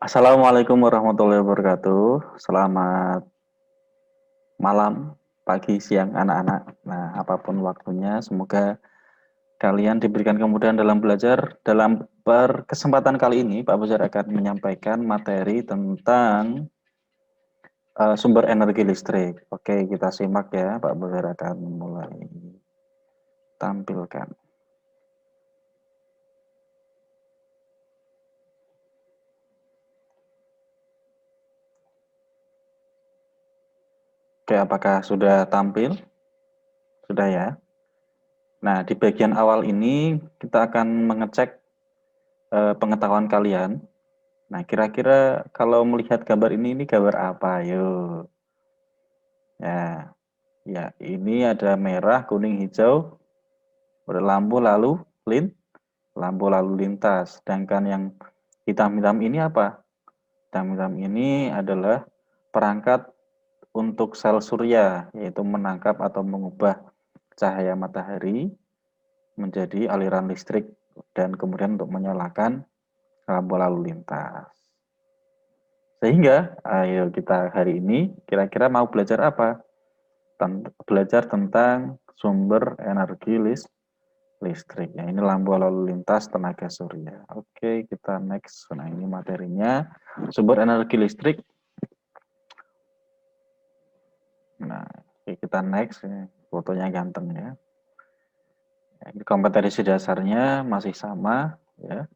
Assalamualaikum warahmatullahi wabarakatuh. Selamat malam, pagi, siang, anak-anak. Nah, apapun waktunya, semoga kalian diberikan kemudahan dalam belajar. Dalam kesempatan kali ini, Pak Buzar akan menyampaikan materi tentang sumber energi listrik. Oke, kita simak ya. Pak Buzar akan mulai tampilkan. Oke, apakah sudah tampil? Sudah ya. Nah, di bagian awal ini kita akan mengecek pengetahuan kalian. Nah, kira-kira kalau melihat gambar ini gambar apa? Yuk. Ya, ya, ini ada merah, kuning, hijau, berlampu lampu lalu lintas. Sedangkan yang hitam-hitam ini apa? Hitam-hitam ini adalah perangkat untuk sel surya, yaitu menangkap atau mengubah cahaya matahari menjadi aliran listrik dan kemudian untuk menyalakan lampu lalu lintas. Sehingga, ayo kita hari ini kira-kira mau belajar apa? Belajar tentang sumber energi listrik. Ya, ini lampu lalu lintas tenaga surya. Oke, kita next. Nah, ini materinya. Sumber energi listrik. Nah, oke, kita next. Fotonya ganteng ya. Ini kompetensi dasarnya masih sama. Ya.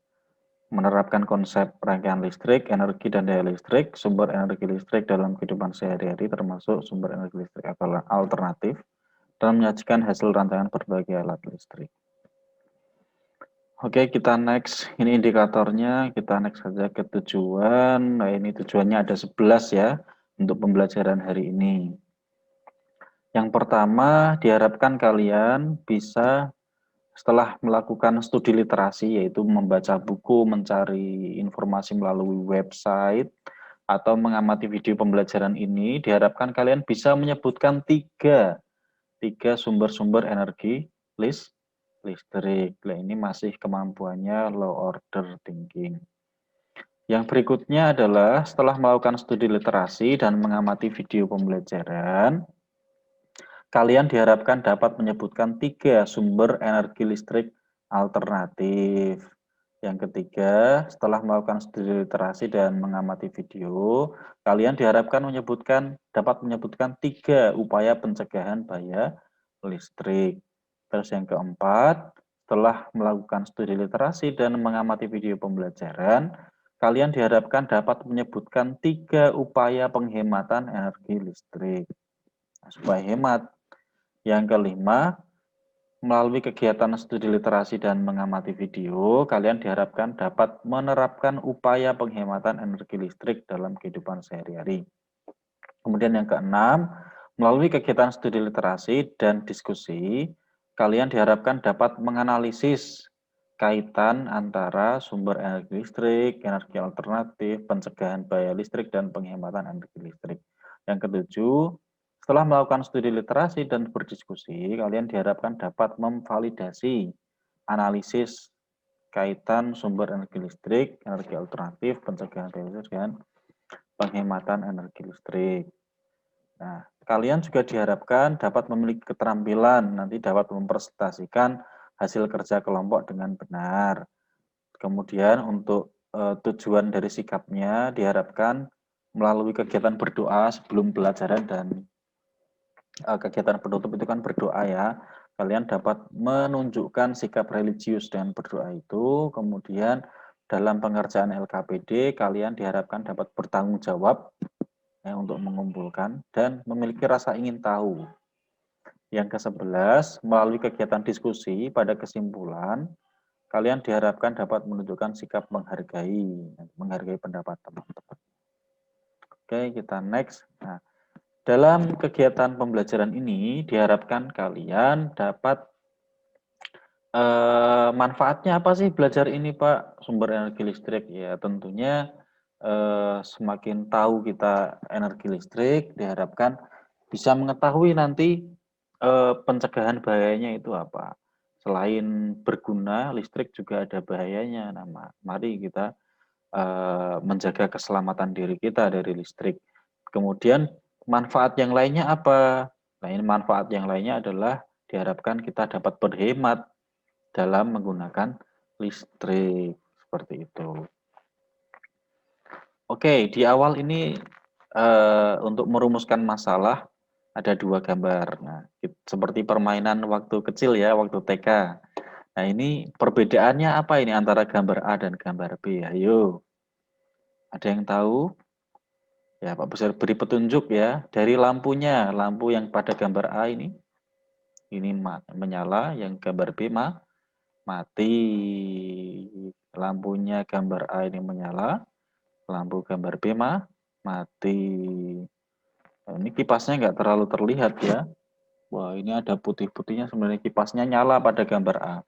Menerapkan konsep rangkaian listrik, energi dan daya listrik, sumber energi listrik dalam kehidupan sehari-hari termasuk sumber energi listrik alternatif dan menyajikan hasil rancangan berbagai alat listrik. Oke, kita next. Ini indikatornya, kita next saja ke tujuan. Nah, ini tujuannya ada 11 ya untuk pembelajaran hari ini. Yang pertama, diharapkan kalian bisa setelah melakukan studi literasi, yaitu membaca buku, mencari informasi melalui website, atau mengamati video pembelajaran ini, diharapkan kalian bisa menyebutkan tiga sumber-sumber energi listrik. Nah, ini masih kemampuannya low order thinking. Yang berikutnya adalah setelah melakukan studi literasi dan mengamati video pembelajaran, kalian diharapkan dapat menyebutkan tiga sumber energi listrik alternatif. Yang ketiga, setelah melakukan studi literasi dan mengamati video, kalian diharapkan dapat menyebutkan tiga upaya pencegahan bahaya listrik. Terus yang keempat, setelah melakukan studi literasi dan mengamati video pembelajaran, kalian diharapkan dapat menyebutkan tiga upaya penghematan energi listrik. Nah, supaya hemat. Yang kelima, melalui kegiatan studi literasi dan mengamati video, kalian diharapkan dapat menerapkan upaya penghematan energi listrik dalam kehidupan sehari-hari. Kemudian yang keenam, melalui kegiatan studi literasi dan diskusi, kalian diharapkan dapat menganalisis kaitan antara sumber energi listrik, energi alternatif, pencegahan bahaya listrik, dan penghematan energi listrik. Yang ketujuh, setelah melakukan studi literasi dan berdiskusi, kalian diharapkan dapat memvalidasi analisis kaitan sumber energi listrik, energi alternatif, pencegahan bahaya listrik, dan penghematan energi listrik. Nah, kalian juga diharapkan dapat memiliki keterampilan nanti dapat mempresentasikan hasil kerja kelompok dengan benar. Kemudian untuk tujuan dari sikapnya diharapkan melalui kegiatan berdoa sebelum pelajaran dan kegiatan penutup itu kan berdoa ya. Kalian dapat menunjukkan sikap religius dengan berdoa itu. Kemudian dalam pengerjaan LKPD kalian diharapkan dapat bertanggung jawab ya, untuk mengumpulkan dan memiliki rasa ingin tahu. Yang ke-11, melalui kegiatan diskusi pada kesimpulan, kalian diharapkan dapat menunjukkan sikap menghargai pendapat teman-teman. Oke, kita next. Nah, dalam kegiatan pembelajaran ini diharapkan kalian dapat manfaatnya apa sih belajar ini, Pak? Sumber energi listrik ya tentunya semakin tahu kita energi listrik diharapkan bisa mengetahui nanti pencegahan bahayanya itu apa. Selain berguna, listrik juga ada bahayanya. Nah, mari kita menjaga keselamatan diri kita dari listrik. Kemudian manfaat yang lainnya apa? Nah, ini manfaat yang lainnya adalah diharapkan kita dapat berhemat dalam menggunakan listrik seperti itu. Oke, di awal ini untuk merumuskan masalah ada dua gambar. Nah, seperti permainan waktu kecil ya, waktu TK. Nah, ini perbedaannya apa ini antara gambar A dan gambar B? Ayo, ada yang tahu? Ya, Pak Besar beri petunjuk ya. Dari lampunya, lampu yang pada gambar A ini menyala, yang gambar B mati. Lampunya gambar A ini menyala, lampu gambar B mati. Nah, ini kipasnya nggak terlalu terlihat ya. Wah, ini ada putih-putihnya sebenarnya kipasnya nyala pada gambar A.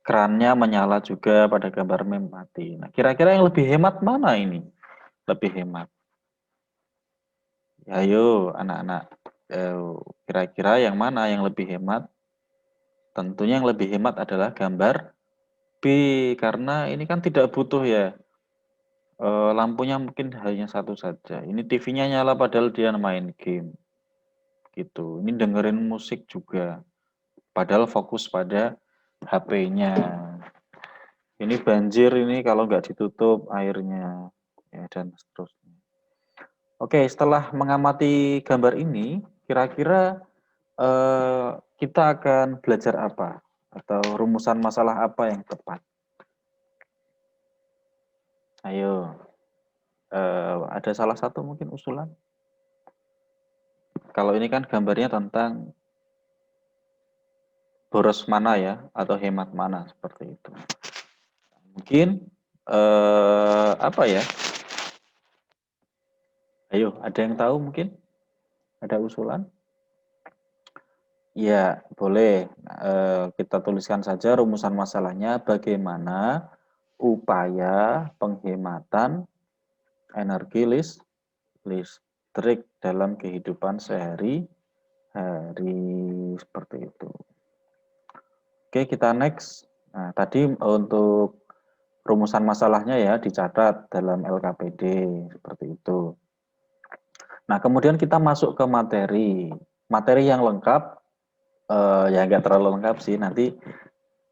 Kerannya menyala juga pada gambar B mati. Nah, kira-kira yang lebih hemat mana ini? Lebih hemat. Ya, ayo, anak-anak. Kira-kira yang mana yang lebih hemat? Tentunya yang lebih hemat adalah gambar B, karena ini kan tidak butuh ya. Lampunya mungkin hanya satu saja. Ini TV-nya nyala padahal dia main game. Gitu. Ini dengerin musik juga. Padahal fokus pada HP-nya. Ini banjir ini kalau nggak ditutup airnya. Ya, dan seterusnya. Oke, setelah mengamati gambar ini, kira-kira kita akan belajar apa? Atau rumusan masalah apa yang tepat? Ayo, ada salah satu mungkin usulan? Kalau ini kan gambarnya tentang boros mana ya, atau hemat mana, seperti itu. Mungkin, apa ya? Ayo, ada yang tahu mungkin? Ada usulan? Ya, boleh. Kita tuliskan saja rumusan masalahnya bagaimana upaya penghematan energi listrik dalam kehidupan sehari-hari seperti itu. Oke, kita next. Nah, tadi untuk rumusan masalahnya ya dicatat dalam LKPD seperti itu. Nah, kemudian kita masuk ke materi. Materi yang lengkap, ya nggak terlalu lengkap sih. Nanti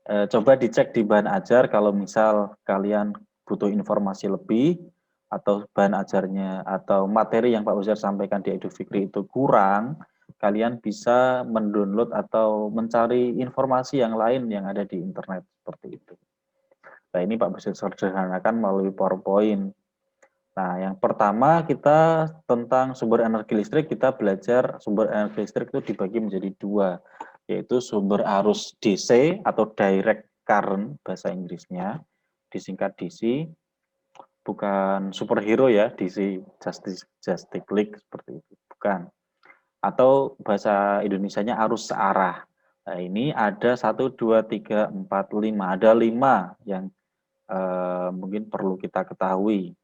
coba dicek di bahan ajar kalau misal kalian butuh informasi lebih atau bahan ajarnya atau materi yang Pak Uzair sampaikan di Edu Fikri itu kurang, kalian bisa mendownload atau mencari informasi yang lain yang ada di internet seperti itu. Nah, ini Pak Uzair sederhanakan melalui PowerPoint. Nah, yang pertama kita tentang sumber energi listrik, kita belajar sumber energi listrik itu dibagi menjadi dua, yaitu sumber arus DC atau direct current bahasa Inggrisnya, disingkat DC, bukan superhero ya, DC Justice League seperti itu, bukan. Atau bahasa Indonesianya arus searah. Nah, ini ada 1, 2, 3, 4, 5, ada 5 yang mungkin perlu kita ketahui.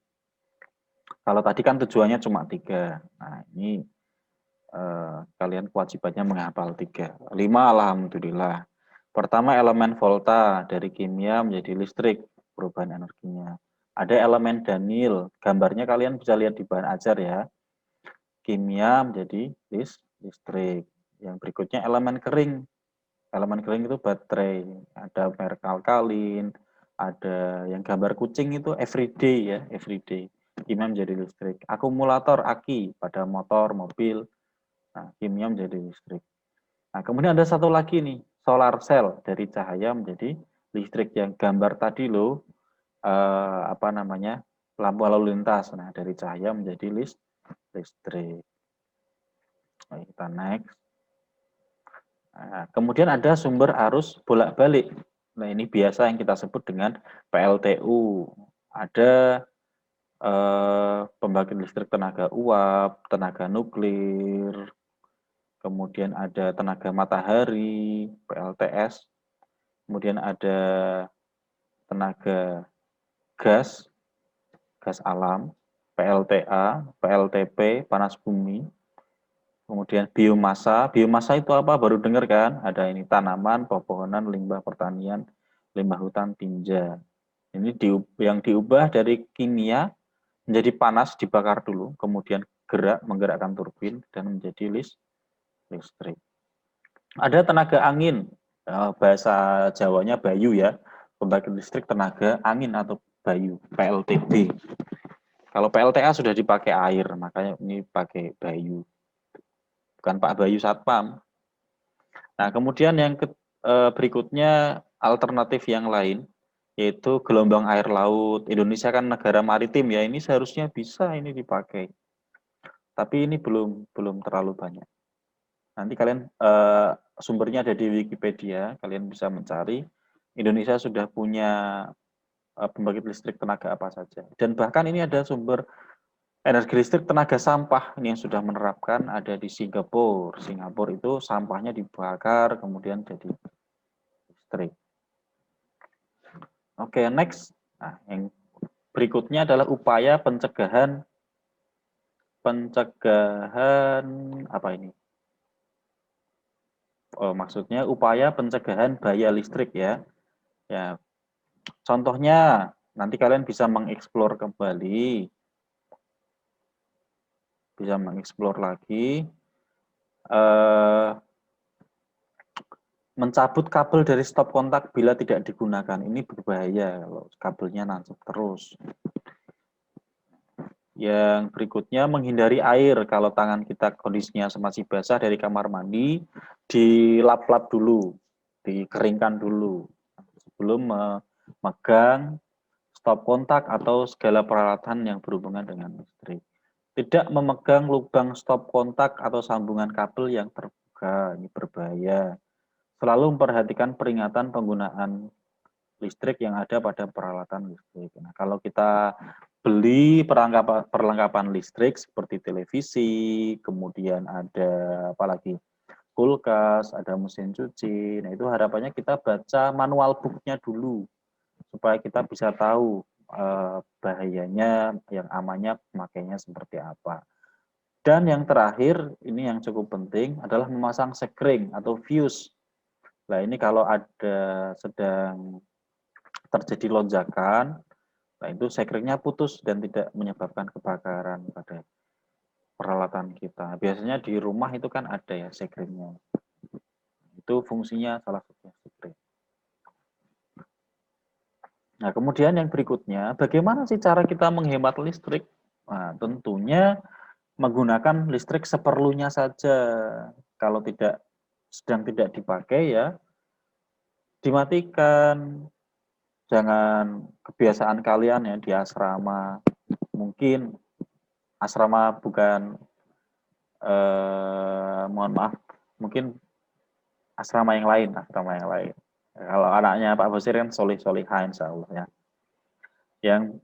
Kalau tadi kan tujuannya cuma 3. Nah, ini kalian kewajibannya menghafal 3. 5 alhamdulillah. Pertama elemen volta, dari kimia menjadi listrik, perubahan energinya. Ada elemen Daniel, gambarnya kalian bisa lihat di bahan ajar ya. Kimia menjadi listrik. Yang berikutnya elemen kering. Elemen kering itu baterai, ada merek alkalin, ada yang gambar kucing itu everyday ya, everyday. Kimia menjadi listrik. Akumulator aki pada motor, mobil, nah, kimia menjadi listrik. Nah, kemudian ada satu lagi nih, solar cell, dari cahaya menjadi listrik. Yang gambar tadi loh, apa namanya, lampu lalu lintas. Nah, dari cahaya menjadi listrik. Nah, kita next. Nah, kemudian ada sumber arus bolak-balik. Nah, ini biasa yang kita sebut dengan PLTU. Ada pembangkit listrik tenaga uap, tenaga nuklir, kemudian ada tenaga matahari, PLTS, kemudian ada tenaga gas, gas alam, PLTA, PLTP, panas bumi, kemudian biomasa. Biomasa itu apa? Baru dengar kan? Ada ini tanaman, pepohonan, limbah pertanian, limbah hutan, tinja. Ini yang diubah dari kimia menjadi panas, dibakar dulu, kemudian menggerakkan turbin dan menjadi listrik. Ada tenaga angin, bahasa Jawanya bayu ya, pembangkit listrik tenaga angin atau bayu, PLTB. Kalau PLTA sudah dipakai air, makanya ini pakai bayu. Bukan Pak Bayu Satpam. Nah, kemudian yang berikutnya alternatif yang lain, yaitu gelombang air laut. Indonesia kan negara maritim ya, ini seharusnya bisa ini dipakai. Tapi ini belum terlalu banyak. Nanti kalian sumbernya ada di Wikipedia, kalian bisa mencari. Indonesia sudah punya pembangkit listrik tenaga apa saja. Dan bahkan ini ada sumber energi listrik tenaga sampah ini yang sudah menerapkan, ada di Singapura. Singapura itu sampahnya dibakar kemudian jadi listrik. Oke, next. Nah, yang berikutnya adalah upaya pencegahan apa ini? Oh, maksudnya upaya pencegahan bahaya listrik ya. Ya, contohnya nanti kalian bisa mengeksplor kembali, bisa mengeksplor lagi, mencabut kabel dari stop kontak bila tidak digunakan. Ini berbahaya kalau kabelnya nancep terus. Yang berikutnya menghindari air. Kalau tangan kita kondisinya masih basah dari kamar mandi, dilap-lap dulu, dikeringkan dulu sebelum memegang stop kontak atau segala peralatan yang berhubungan dengan listrik. Tidak memegang lubang stop kontak atau sambungan kabel yang terbuka, ini berbahaya. Selalu memperhatikan peringatan penggunaan listrik yang ada pada peralatan listrik. Nah, kalau kita beli perlengkapan listrik seperti televisi, kemudian ada apalagi kulkas, ada mesin cuci. Nah, itu harapannya kita baca manual booknya dulu supaya kita bisa tahu bahayanya, yang amannya pemakainya seperti apa. Dan yang terakhir, ini yang cukup penting adalah memasang sekring atau fuse. Nah, ini kalau ada sedang terjadi lonjakan, nah itu sekringnya putus dan tidak menyebabkan kebakaran pada peralatan kita. Biasanya di rumah itu kan ada ya sekringnya. Itu fungsinya salah satunya sekring. Nah, kemudian yang berikutnya, bagaimana sih cara kita menghemat listrik? Nah, tentunya menggunakan listrik seperlunya saja. Kalau sedang tidak dipakai ya dimatikan. Jangan kebiasaan kalian ya di asrama. Mungkin asrama bukan mohon maaf, mungkin asrama yang lain, Kalau anaknya Pak Bosir kan solih-solihah insya Allah ya. Yang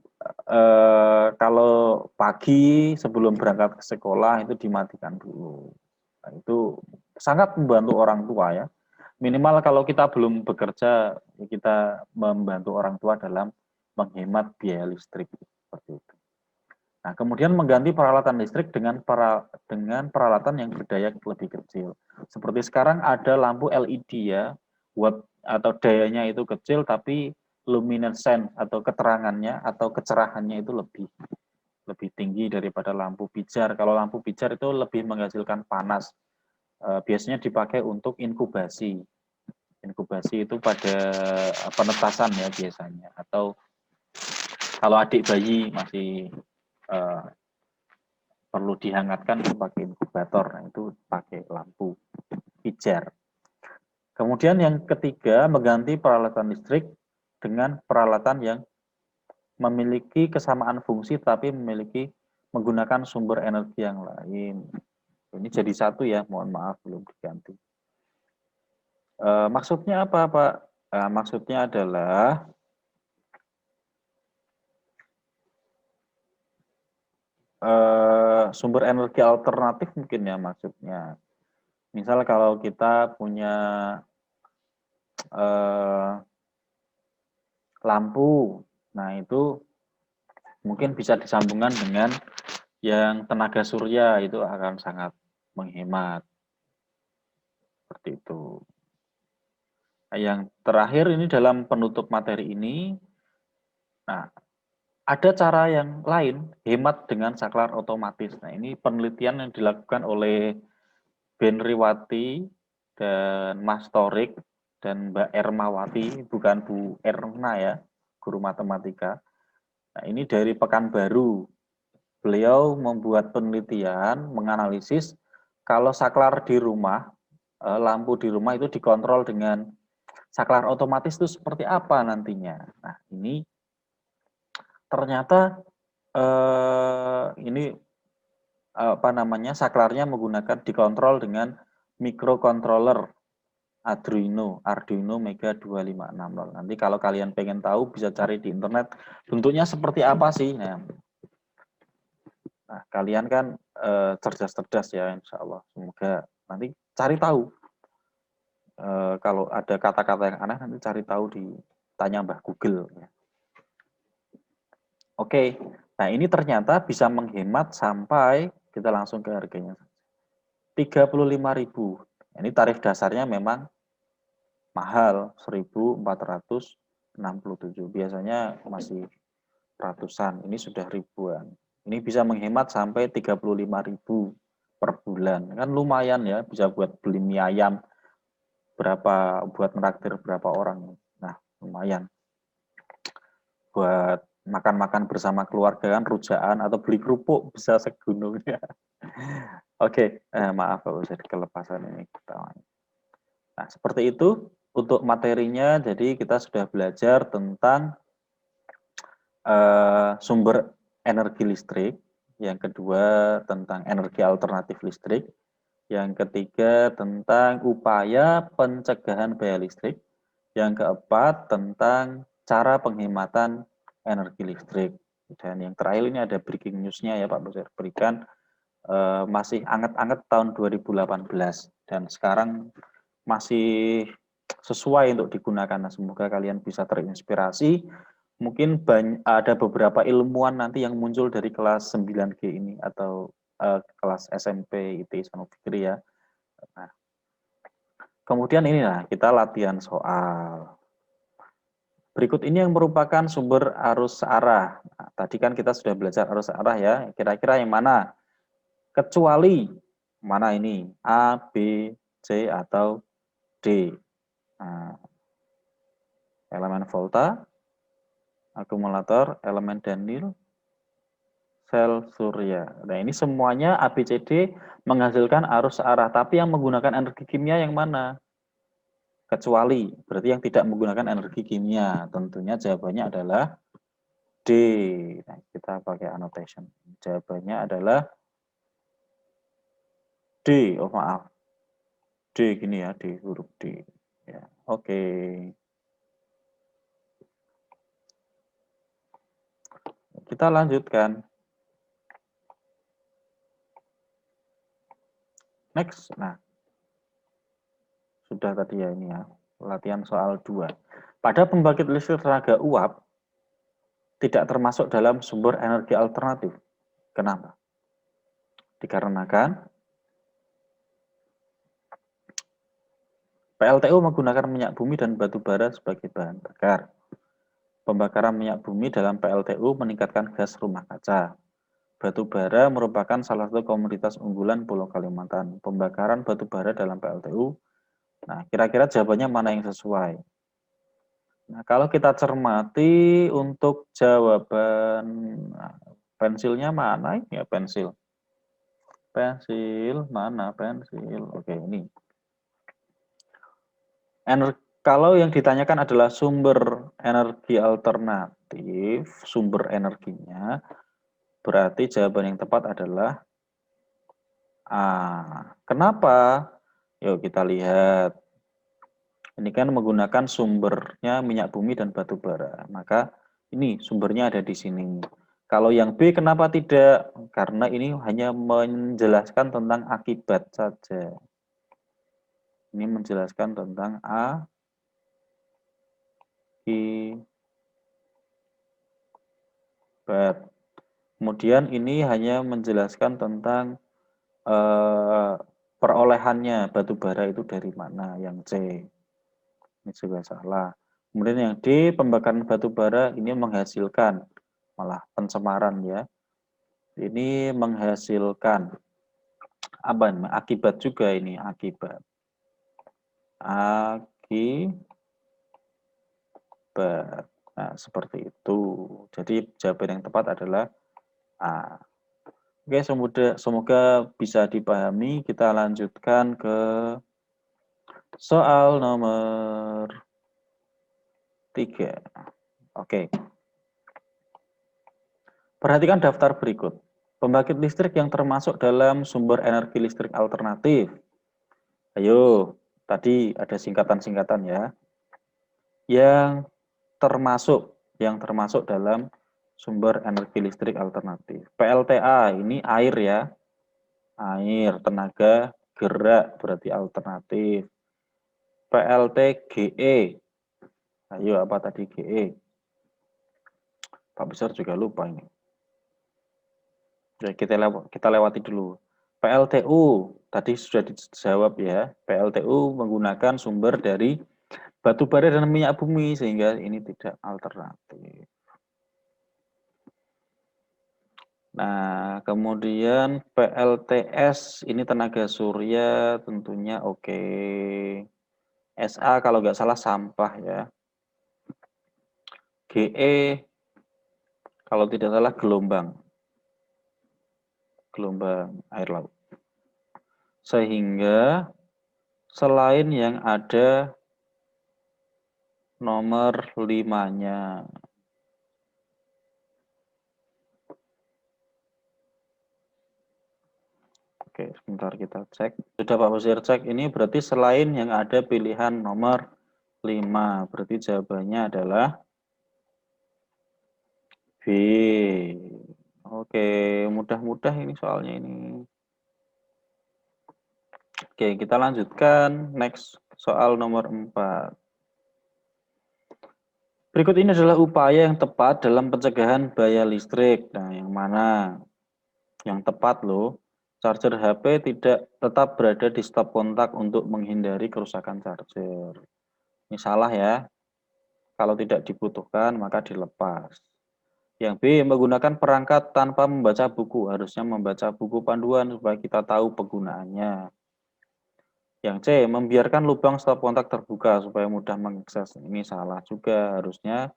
kalau pagi sebelum berangkat ke sekolah itu dimatikan dulu. Nah, itu sangat membantu orang tua ya. Minimal kalau kita belum bekerja, kita membantu orang tua dalam menghemat biaya listrik seperti itu. Nah, kemudian mengganti peralatan listrik dengan peralatan yang berdaya lebih kecil. Seperti sekarang ada lampu LED ya, watt atau dayanya itu kecil tapi luminescent atau keterangannya atau kecerahannya itu lebih tinggi daripada lampu pijar. Kalau lampu pijar itu lebih menghasilkan panas. Biasanya dipakai untuk inkubasi. Inkubasi itu pada penetasan ya biasanya. Atau kalau adik bayi masih perlu dihangatkan itu pakai inkubator. Nah, itu pakai lampu pijar. Kemudian yang ketiga, mengganti peralatan listrik dengan peralatan yang memiliki kesamaan fungsi tapi menggunakan sumber energi yang lain. Ini jadi satu ya, mohon maaf belum diganti. Maksudnya apa, Pak? Maksudnya adalah sumber energi alternatif mungkin ya maksudnya. Misal kalau kita punya lampu, nah itu mungkin bisa disambungkan dengan yang tenaga surya, itu akan sangat menghemat seperti itu. Nah, yang terakhir ini dalam penutup materi ini, nah ada cara yang lain hemat dengan saklar otomatis. Nah ini penelitian yang dilakukan oleh Ben Riwati dan Mas Torik dan Mbak Ermawati, bukan Bu Erna ya, guru matematika. Nah ini dari Pekanbaru. Beliau membuat penelitian, menganalisis kalau saklar di rumah, lampu di rumah itu dikontrol dengan saklar otomatis itu seperti apa nantinya. Nah ini ternyata ini apa namanya saklarnya menggunakan dikontrol dengan microcontroller Arduino Mega 2560. Nanti kalau kalian pengen tahu bisa cari di internet bentuknya seperti apa sih. Nah kalian kan cerdas-cerdas ya insya Allah. Semoga nanti cari tahu. Kalau ada kata-kata yang aneh nanti cari tahu di tanya Mbah Google. Ya. Oke, nah ini ternyata bisa menghemat sampai kita langsung ke harganya 35.000. Ini tarif dasarnya memang mahal 1.467. Biasanya masih ratusan, ini sudah ribuan. Ini bisa menghemat sampai 35.000 per bulan. Kan lumayan ya, bisa buat beli mie ayam berapa, buat menraktir berapa orang. Nah, lumayan. Buat makan-makan bersama keluarga kan rujaan atau beli kerupuk bisa segunung ya. Oke, maaf kalau saya kelepasan ini. Nah, seperti itu untuk materinya. Jadi kita sudah belajar tentang sumber energi listrik, yang kedua tentang energi alternatif listrik, yang ketiga tentang upaya pencegahan bahaya listrik, yang keempat tentang cara penghematan energi listrik. Dan yang terakhir ini ada breaking news-nya ya Pak Bosir, berikan masih anget-anget tahun 2018 dan sekarang masih sesuai untuk digunakan. Nah, semoga kalian bisa terinspirasi. Mungkin ada beberapa ilmuwan nanti yang muncul dari kelas 9G ini atau kelas SMP IT Islam Fikri ya. Nah, kemudian ini lah kita latihan soal. Berikut ini yang merupakan sumber arus arah. Nah, tadi kan kita sudah belajar arus arah ya. Kira-kira yang mana? Kecuali mana ini? A, B, C, atau D. Nah, elemen volta, akumulator, elemen Danil, sel surya. Nah, ini semuanya ABCD menghasilkan arus arah, tapi yang menggunakan energi kimia yang mana? Kecuali, berarti yang tidak menggunakan energi kimia. Tentunya jawabannya adalah D. Nah, kita pakai annotation. Jawabannya adalah D. Oh, maaf. D gini ya, D huruf D. Ya, oke. Kita lanjutkan. Next. Nah, sudah tadi ya ini ya, latihan soal 2. Pada pembangkit listrik tenaga uap tidak termasuk dalam sumber energi alternatif. Kenapa? Dikarenakan PLTU menggunakan minyak bumi dan batu bara sebagai bahan bakar. Pembakaran minyak bumi dalam PLTU meningkatkan gas rumah kaca. Batu bara merupakan salah satu komoditas unggulan Pulau Kalimantan. Pembakaran batu bara dalam PLTU. Nah, kira-kira jawabannya mana yang sesuai? Nah, kalau kita cermati untuk jawaban nah, pensilnya mana ini ya pensil? Pensil mana pensil? Oke, ini. Kalau yang ditanyakan adalah sumber energi alternatif, sumber energinya, berarti jawaban yang tepat adalah A. Kenapa? Yuk kita lihat. Ini kan menggunakan sumbernya minyak bumi dan batu bara. Maka ini sumbernya ada di sini. Kalau yang B kenapa tidak? Karena ini hanya menjelaskan tentang akibat saja. Ini menjelaskan tentang akibat. Kemudian ini hanya menjelaskan tentang perolehannya batu bara itu dari mana. Yang C ini juga salah. Kemudian yang D, pembakaran batu bara ini menghasilkan malah pencemaran ya. Ini menghasilkan apa ini? Akibat juga ini akibat. Akibat. Nah, seperti itu. Jadi jawaban yang tepat adalah A. Oke, semoga bisa dipahami. Kita lanjutkan ke soal nomor 3. Oke. Perhatikan daftar berikut. Pembangkit listrik yang termasuk dalam sumber energi listrik alternatif. Ayo, tadi ada singkatan-singkatan ya. Yang termasuk dalam sumber energi listrik alternatif. PLTA ini air ya. Air, tenaga gerak berarti alternatif. PLTGE. Ayo, apa tadi GE? Pak Besar juga lupa ini. Ya, kita lewati dulu. PLTU, tadi sudah dijawab ya. PLTU menggunakan sumber dari batu bara dan minyak bumi, sehingga ini tidak alternatif. Nah, kemudian PLTS, ini tenaga surya, tentunya oke. SA kalau nggak salah sampah ya. GE, kalau tidak salah gelombang air laut. Sehingga selain yang ada nomor 5-nya. Oke, sebentar kita cek. Sudah Pak Basir cek, ini berarti selain yang ada pilihan nomor 5. Berarti jawabannya adalah B. Oke, mudah-mudah ini soalnya ini. Oke, kita lanjutkan. Next, soal nomor 4. Berikut ini adalah upaya yang tepat dalam pencegahan bahaya listrik. Nah, yang mana? Yang tepat loh. Charger HP tidak tetap berada di stop kontak untuk menghindari kerusakan charger. Ini salah ya. Kalau tidak dibutuhkan, maka dilepas. Yang B, menggunakan perangkat tanpa membaca buku. Harusnya membaca buku panduan supaya kita tahu penggunaannya. Yang C, membiarkan lubang stop kontak terbuka supaya mudah mengakses. Ini salah juga. Harusnya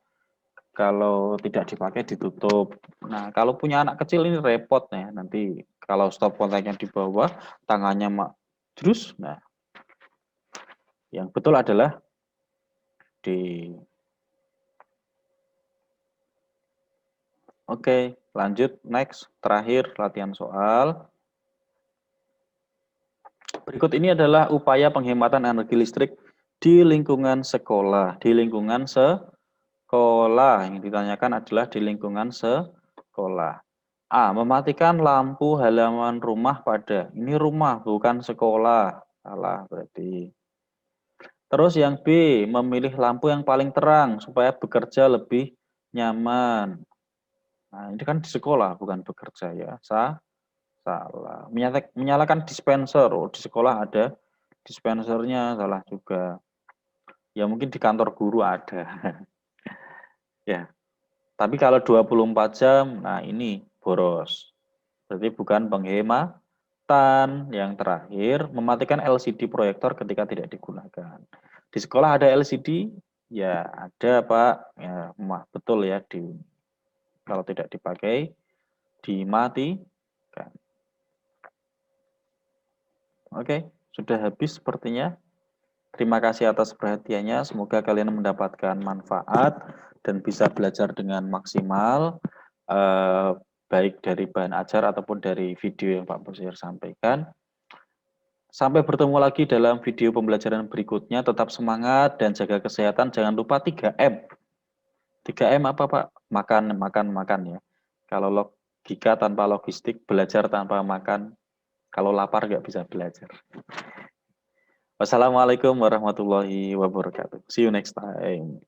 kalau tidak dipakai ditutup. Nah, kalau punya anak kecil ini repot ya. Nanti kalau stop kontaknya di bawah, tangannya terus. Nah, yang betul adalah D. Oke, lanjut. Next, terakhir latihan soal. Berikut ini adalah upaya penghematan energi listrik di lingkungan sekolah. Di lingkungan sekolah. Yang ditanyakan adalah di lingkungan sekolah. A. Mematikan lampu halaman rumah pada. Ini rumah, bukan sekolah. Salah berarti. Terus yang B. Memilih lampu yang paling terang supaya bekerja lebih nyaman. Nah, ini kan di sekolah, bukan bekerja ya. Salah. Menyalakan dispenser. Oh, di sekolah ada dispensernya, salah juga. Ya mungkin di kantor guru ada. Ya. Tapi kalau 24 jam, nah ini boros. Berarti bukan penghematan. Yang terakhir, mematikan LCD proyektor ketika tidak digunakan. Di sekolah ada LCD? Ya ada Pak. Ya, betul ya. Kalau tidak dipakai, dimatikan. Oke, sudah habis sepertinya. Terima kasih atas perhatiannya. Semoga kalian mendapatkan manfaat dan bisa belajar dengan maksimal, baik dari bahan ajar ataupun dari video yang Pak Bosir sampaikan. Sampai bertemu lagi dalam video pembelajaran berikutnya. Tetap semangat dan jaga kesehatan. Jangan lupa 3M. 3M apa Pak? Makan, makan, makan ya. Kalau logika tanpa logistik, belajar tanpa makan. Kalau lapar nggak bisa belajar. Wassalamualaikum warahmatullahi wabarakatuh. See you next time.